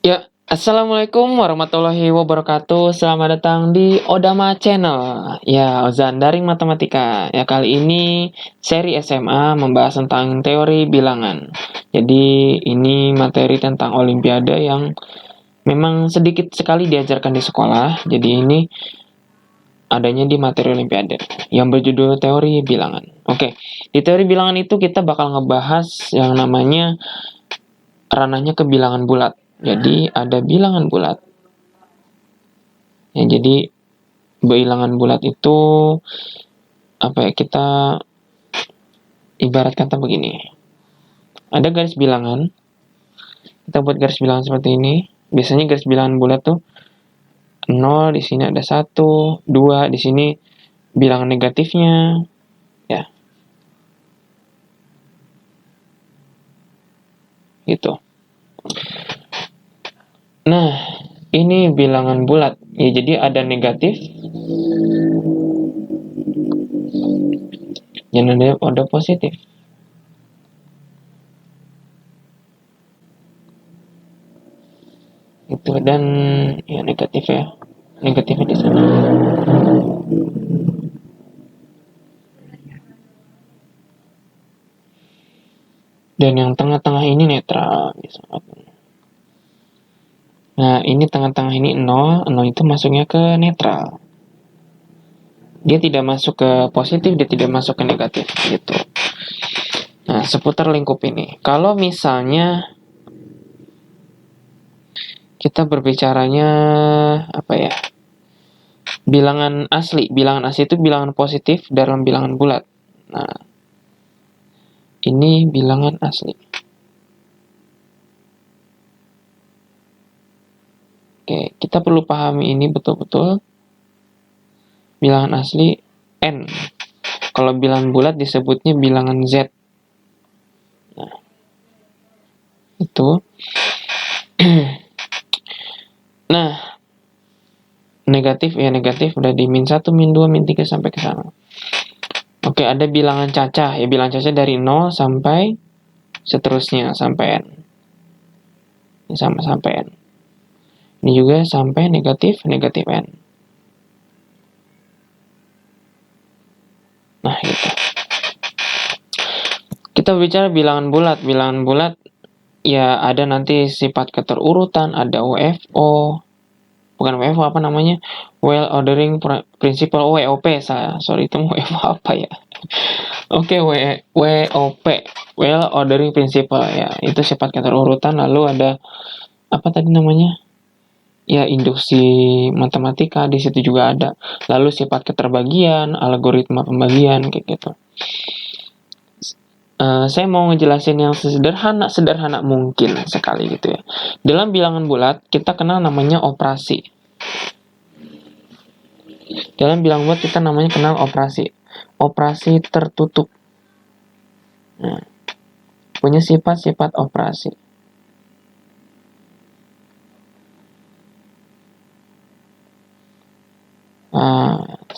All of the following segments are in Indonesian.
Ya, assalamualaikum warahmatullahi wabarakatuh. Selamat datang di Odama Channel. Ya, Ozan Daring Matematika. Ya, kali ini seri SMA membahas tentang teori bilangan. Jadi, ini materi tentang Olimpiade yang memang sedikit sekali diajarkan di sekolah. Jadi, ini adanya di materi Olimpiade yang berjudul teori bilangan. Oke, di teori bilangan itu kita bakal ngebahas yang namanya ranahnya ke bilangan bulat. Jadi ada bilangan bulat. Ya, jadi bilangan bulat itu apa ya, kita ibarat kata begini. Ada garis bilangan. Kita buat garis bilangan seperti ini. Biasanya garis bilangan bulat tuh 0, di sini ada 1, 2, di sini bilangan negatifnya. Ya. Gitu. Nah, ini bilangan bulat. Ya, jadi ada negatif dan ada positif. Itu dan ya negatif ya. Negatifnya di sana. Dan yang tengah-tengah ini netral. Nah, ini tengah-tengah ini 0, 0 itu masuknya ke netral. Dia tidak masuk ke positif, dia tidak masuk ke negatif, gitu. Nah, seputar lingkup ini. Kalau misalnya kita berbicaranya apa ya? Bilangan asli itu bilangan positif dalam bilangan bulat. Nah, ini bilangan asli. Oke, kita perlu pahami ini betul-betul. Bilangan asli N. Kalau bilangan bulat disebutnya bilangan Z. Nah, itu. Nah, negatif ya negatif udah di min 1, min 2, min 3 sampai ke sana. Oke, ada bilangan cacah. Ya, bilangan cacah dari 0 sampai seterusnya sampai N. Ini sama sampai N. Ini juga sampai negatif N. Nah, gitu. Kita bicara bilangan bulat. Bilangan bulat ya ada nanti sifat keterurutan, ada WFO. Bukan WFO, apa namanya? Well ordering principle, WOP. Sorry, itu WFO apa ya? Oke, WOP. Well ordering principle ya. Itu sifat keterurutan, lalu ada apa tadi namanya? Ya, induksi matematika di situ juga ada. Lalu sifat keterbagian, algoritma pembagian kayak gitu. Saya mau ngejelasin yang sederhana mungkin sekali gitu ya. Dalam bilangan bulat kita kenal namanya operasi. Dalam bilangan bulat kita namanya kenal operasi. Operasi tertutup. Nah, punya sifat-sifat operasi.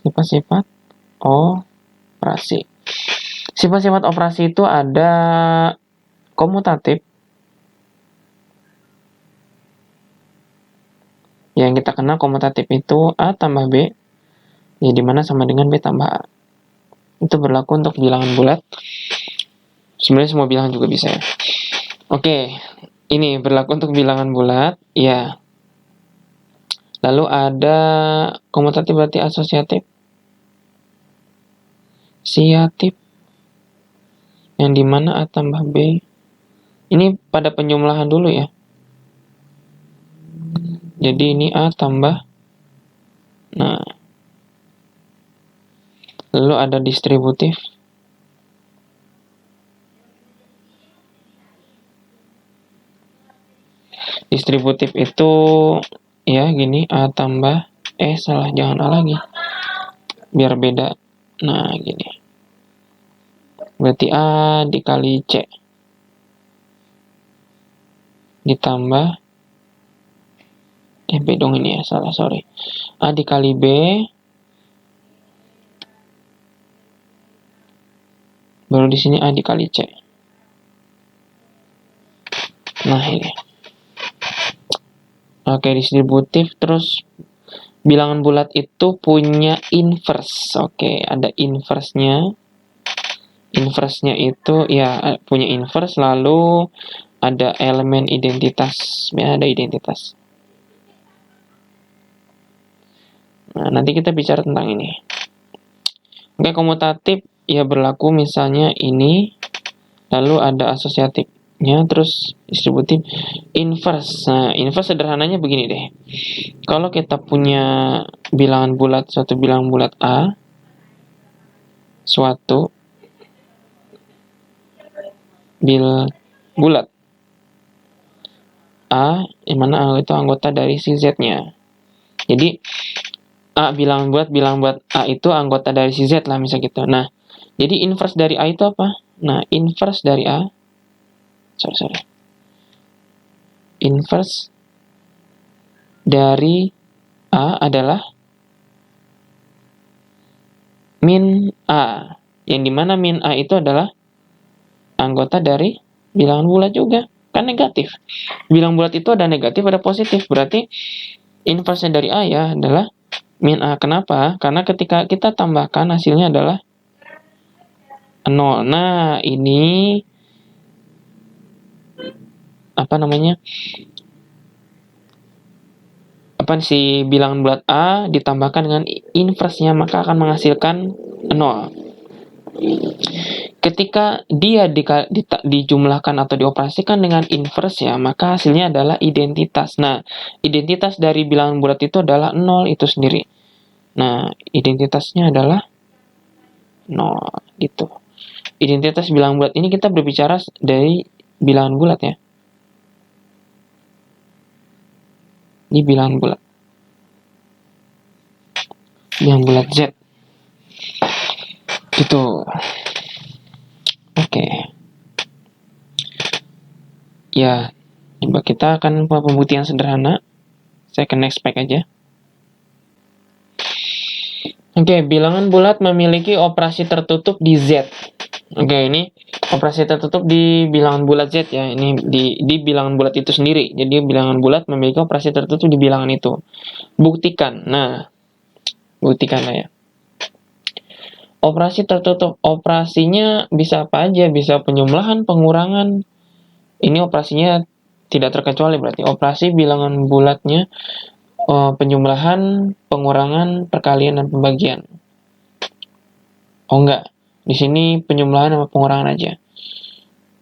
Sifat-sifat operasi. Sifat-sifat operasi itu ada komutatif. Yang kita kenal komutatif itu A tambah B, ya dimana sama dengan B tambah A. Itu berlaku untuk bilangan bulat. Sebenarnya semua bilangan juga bisa ya. Oke, ini berlaku untuk bilangan bulat, ya. Lalu ada komutatif berarti asosiatif. Siatif. Yang dimana A tambah B. Ini pada penjumlahan dulu ya. Jadi ini A tambah. Nah. Lalu ada distributif. Distributif itu ya gini, A tambah salah, jangan A lagi. Biar beda. Nah, gini. Berarti A dikali C. Ditambah B dong ini ya, salah, sorry. A dikali B. Baru di sini A dikali C. Nah, ini. Oke, distributif. Terus bilangan bulat itu punya inverse. Oke, ada inverse-nya. Inverse-nya itu ya punya inverse, lalu ada elemen identitas. Ya, ada identitas. Nah, nanti kita bicara tentang ini. Oke, komutatif ya berlaku misalnya ini, lalu ada asosiatifnya, terus distributif, inverse. Nah, inverse sederhananya begini deh. Kalau kita punya bilangan bulat, suatu bilangan bulat A, suatu bulat A, yang mana A itu anggota dari si Z-nya. Jadi, bilangan bulat A itu anggota dari si Z lah, misalnya gitu. Nah, jadi inverse dari A itu apa? Nah, inverse dari A, inverse dari A adalah min A. Yang dimana min A itu adalah anggota dari bilangan bulat juga. Kan negatif. Bilangan bulat itu ada negatif, ada positif. Berarti inverse dari A ya adalah min A. Kenapa? Karena ketika kita tambahkan hasilnya adalah 0. Nah, ini apa namanya? Si bilangan bulat A ditambahkan dengan inverse-nya, maka akan menghasilkan 0. Ketika dia dijumlahkan atau dioperasikan dengan inverse ya, maka hasilnya adalah identitas. Nah, identitas dari bilangan bulat itu adalah 0 itu sendiri. Nah, identitasnya adalah 0 gitu. Identitas bilangan bulat ini kita berbicara dari bilangan bulat ya. Ini bilangan bulat. Bilangan bulat Z. Gitu. Oke. Ya, coba kita akan pembuktian sederhana. Saya ke next page aja. Oke, bilangan bulat memiliki operasi tertutup di Z. Oke, ini operasi tertutup di bilangan bulat Z ya. Ini di bilangan bulat itu sendiri. Jadi bilangan bulat memiliki operasi tertutup di bilangan itu. Buktikan. Nah, buktikan lah ya. Operasi tertutup, operasinya bisa apa aja? Bisa penjumlahan, pengurangan. Ini operasinya tidak terkecuali berarti. Operasi bilangan bulatnya penjumlahan, pengurangan, perkalian, dan pembagian. Oh enggak. Di sini penjumlahan sama pengurangan aja.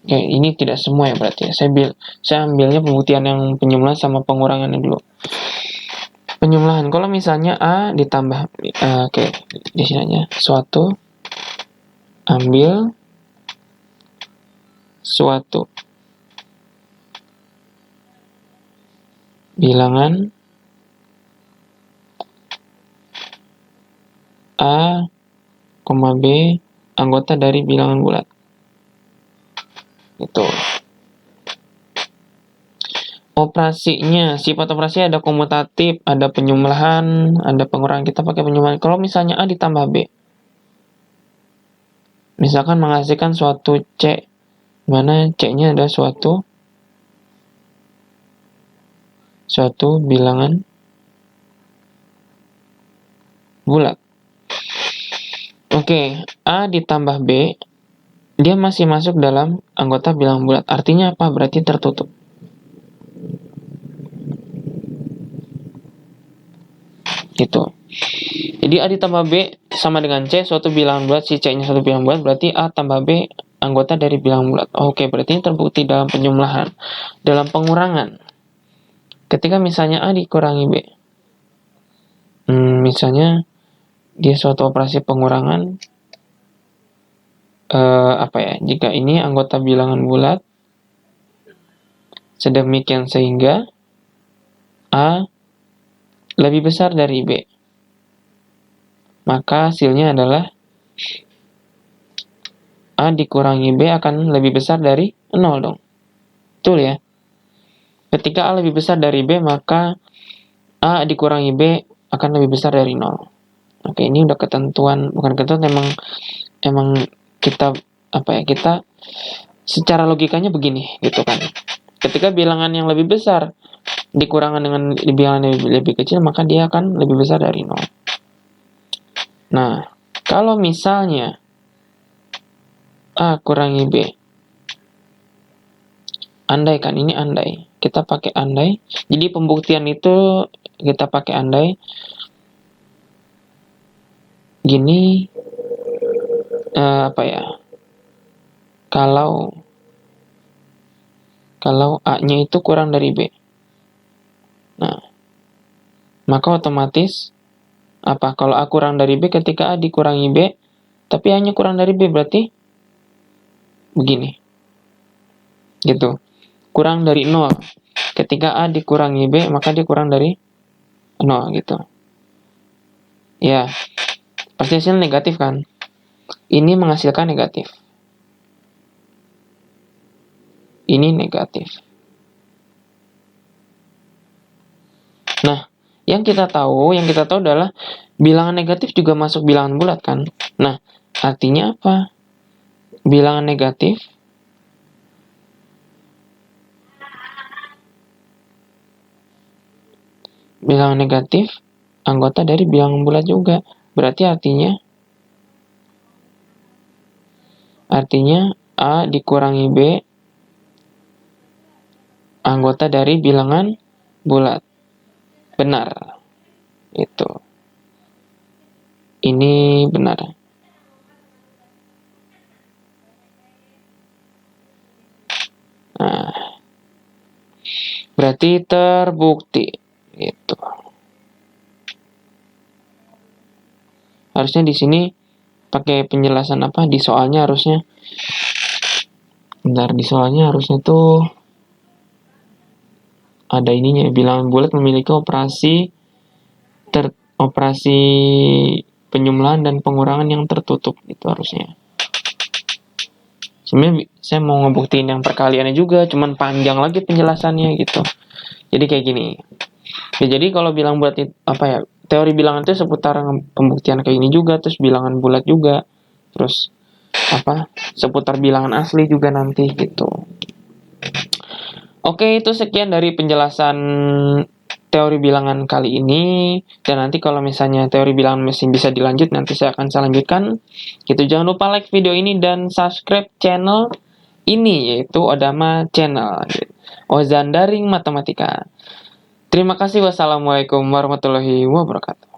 Oke, ini tidak semua ya berarti. Saya ambilnya pembuktian yang penjumlahan sama pengurangannya dulu. Penjumlahan, kalau misalnya A ditambah, oke, di sini aja. Suatu, ambil, suatu. Bilangan A, B, anggota dari bilangan bulat. Itu. Operasinya, sifat operasi ada komutatif, ada penjumlahan, ada pengurangan. Kita pakai penjumlahan. Kalau misalnya A ditambah B, misalkan menghasilkan suatu C, mana C-nya ada suatu bilangan bulat. Oke, A ditambah B, dia masih masuk dalam anggota bilangan bulat. Artinya apa? Berarti tertutup. Gitu. Jadi A ditambah B sama dengan C, suatu bilangan bulat. Si C-nya suatu bilangan bulat, berarti A tambah B anggota dari bilangan bulat. Oke, berarti ini terbukti dalam penjumlahan. Dalam pengurangan, ketika misalnya A dikurangi B, misalnya dia suatu operasi pengurangan, jika ini anggota bilangan bulat sedemikian sehingga A lebih besar dari B, maka hasilnya adalah A dikurangi B akan lebih besar dari 0 dong. Betul ya? Ketika A lebih besar dari B, maka A dikurangi B akan lebih besar dari 0. Oke, ini udah ketentuan, bukan ketentuan, emang kita kita secara logikanya begini gitu kan. Ketika bilangan yang lebih besar dikurangkan dengan bilangan yang lebih kecil, maka dia akan lebih besar dari 0. Nah, kalau misalnya A kurangi B, andai kan, ini andai, kita pakai andai. Jadi pembuktian itu kita pakai andai. Gini, apa ya? Kalau A-nya itu kurang dari B. Nah, maka otomatis apa? Kalau A kurang dari B, ketika A dikurangi B, tapi A-nya kurang dari B, berarti begini. Gitu. Kurang dari 0. Ketika A dikurangi B, maka dia kurang dari 0 gitu. Ya, pasti hasil negatif kan? Ini menghasilkan negatif. Ini negatif. Nah, yang kita tahu adalah bilangan negatif juga masuk bilangan bulat kan? Nah, artinya apa? Bilangan negatif anggota dari bilangan bulat juga. Berarti artinya A dikurangi B anggota dari bilangan bulat. Benar. Itu. Ini benar. Nah, berarti terbukti. Gitu. Harusnya di sini pakai penjelasan apa? Di soalnya harusnya. Bentar, di soalnya harusnya tuh ada ininya. Bilangan bulat memiliki operasi penyumlahan dan pengurangan yang tertutup. Itu harusnya. Sebenarnya saya mau ngebuktiin yang perkaliannya juga, cuman panjang lagi penjelasannya gitu. Jadi kayak gini. Ya, jadi kalau bilang bulat itu, apa ya? Teori bilangan itu seputar pembuktian kayak ini juga, terus bilangan bulat juga. Terus seputar bilangan asli juga nanti gitu. Oke, itu sekian dari penjelasan teori bilangan kali ini. Dan nanti kalau misalnya teori bilangan masih bisa dilanjut, nanti saya akan lanjutkan. Gitu, jangan lupa like video ini dan subscribe channel ini, yaitu Odama Channel. Ozan Daring Matematika. Terima kasih. Wassalamualaikum warahmatullahi wabarakatuh.